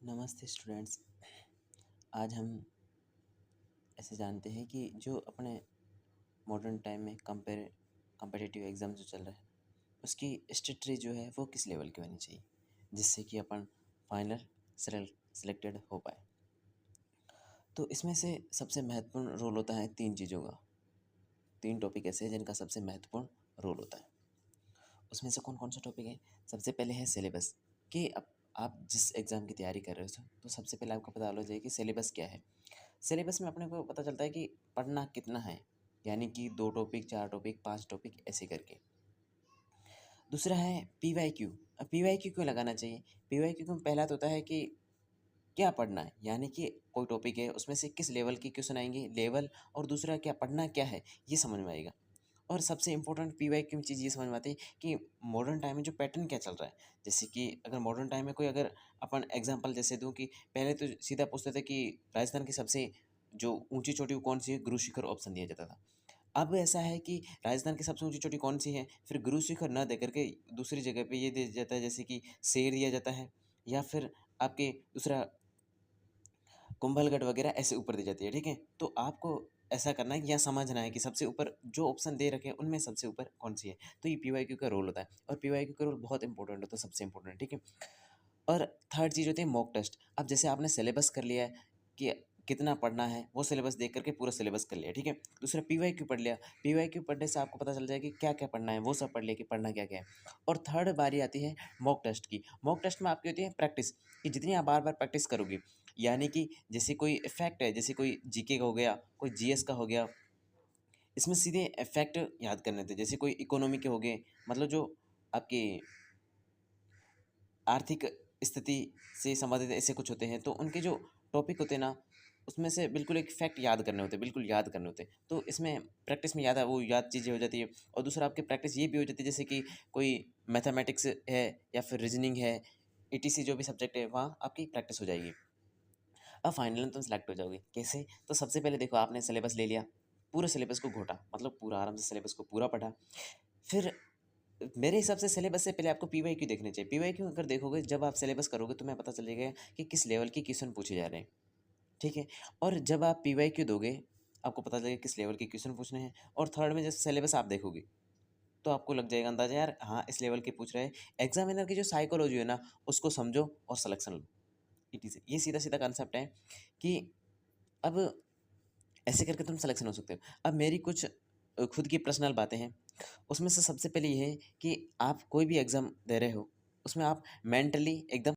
नमस्ते स्टूडेंट्स। आज हम ऐसे जानते हैं कि जो अपने मॉडर्न टाइम में कंपेटिटिव एग्ज़ाम जो चल रहा है उसकी स्ट्रेटजी जो है वो किस लेवल की होनी चाहिए जिससे कि अपन फाइनल सेलेक्टेड हो पाए। तो इसमें से सबसे महत्वपूर्ण रोल होता है तीन चीज़ों का। तीन टॉपिक ऐसे हैं जिनका सबसे महत्वपूर्ण रोल होता है। उसमें से कौन कौन सा टॉपिक है? सबसे पहले है सिलेबस, कि अब आप जिस एग्ज़ाम की तैयारी कर रहे हो तो सबसे पहले आपको पता होना चाहिए कि सिलेबस क्या है। सिलेबस में अपने को पता चलता है कि पढ़ना कितना है, यानी कि 2 टॉपिक, 4 टॉपिक, 5 टॉपिक ऐसे करके। दूसरा है पीवाईक्यू। अब पीवाईक्यू क्यों लगाना चाहिए? पीवाईक्यू का पहला तो होता है कि क्या पढ़ना है, यानी कि कोई टॉपिक है उसमें से किस लेवल के क्वेश्चन आएंगे, लेवल, और दूसरा क्या पढ़ना क्या है ये समझ में आएगा। और सबसे इम्पोर्टेंट पीवाईक्यू में चीज़ ये समझ में आती है कि मॉडर्न टाइम में जो पैटर्न क्या चल रहा है। जैसे कि अगर मॉडर्न टाइम में कोई अगर अपन एग्जांपल जैसे दूं कि पहले तो सीधा पूछते थे कि राजस्थान की सबसे जो ऊंची चोटी वो कौन सी है, गुरु शिखर ऑप्शन दिया जाता था। अब ऐसा है कि राजस्थान की सबसे ऊंची चोटी कौन सी है, फिर गुरु शिखर न दे करके दूसरी जगह पे ये दिया जाता है, जैसे कि शेर दिया जाता है, या फिर आपके दूसरा कुंभलगढ़ वगैरह ऐसे ऊपर दी जाती है। ठीक है, तो आपको ऐसा करना है या समझना है कि सबसे ऊपर जो ऑप्शन दे रखे हैं उनमें सबसे ऊपर कौन सी है। तो ये पीवाईक्यू का रोल होता है, और पीवाईक्यू का रोल बहुत इंपॉर्टेंट होता है, सबसे इंपॉर्टेंट। ठीक है, और थर्ड चीज़ होती है मॉक टेस्ट। अब जैसे आपने सिलेबस कर लिया है कि कितना पढ़ना है, वो सिलेबस देख करके पूरा सिलेबस कर लिया। ठीक है, दूसरा पीवाईक्यू पढ़ लिया। पीवाईक्यू पढ़ने से आपको पता चल जाएगा कि क्या क्या पढ़ना है, वो सब पढ़ लिया कि पढ़ना क्या क्या है। और थर्ड बारी आती है मॉक टेस्ट की। मॉक टेस्ट में आपकी होती है प्रैक्टिस, कि जितनी आप बार बार प्रैक्टिस करोगे, यानी कि जैसे कोई फैक्ट है, जैसे कोई जीके का हो गया, कोई जीएस का हो गया, इसमें सीधे फैक्ट याद करने थे। जैसे कोई इकोनॉमी के हो गए, मतलब जो आपके आर्थिक स्थिति से संबंधित ऐसे कुछ होते हैं, तो उनके जो टॉपिक होते हैं ना, उसमें से बिल्कुल एक फैक्ट याद करने होते हैं, बिल्कुल याद करने होते हैं। तो इसमें प्रैक्टिस में याद है, वो याद चीज़ें हो जाती है। और दूसरा आपकी प्रैक्टिस ये भी हो जाती है, जैसे कि कोई मैथमेटिक्स है या फिर रीजनिंग है, ईटीसी जो भी सब्जेक्ट है वहाँ आपकी प्रैक्टिस हो जाएगी। अब फाइनल में तुम सेलेक्ट हो जाओगे कैसे? तो सबसे पहले देखो, आपने सिलेबस ले लिया, पूरे सिलेबस को घोटा, मतलब पूरा आराम से सिलेबस को पूरा पढ़ा। फिर मेरे हिसाब से सिलेबस से पहले आपको पीवाईक्यू देखने चाहिए। पीवाईक्यू अगर देखोगे, जब आप सिलेबस करोगे तो मैं पता चलेगा कि किस लेवल के क्वेश्चन पूछे जा रहे हैं। ठीक है, और जब आप पीवाईक्यू दोगे आपको पता चलेगा किस लेवल के क्वेश्चन पूछने हैं। और थर्ड में जैसे सिलेबस आप देखोगे तो आपको लग जाएगा अंदाजा, यार हाँ इस लेवल के पूछ रहे हैं। एग्जामिनर की जो साइकोलॉजी है ना, उसको समझो और सिलेक्शन लो। इट इज़ ये सीधा सीधा कंसेप्ट है कि अब ऐसे करके तुम सिलेक्शन हो सकते हो। अब मेरी कुछ खुद की पर्सनल बातें हैं। उसमें से सबसे पहले ये है कि आप कोई भी एग्ज़ाम दे रहे हो, उसमें आप मेंटली एकदम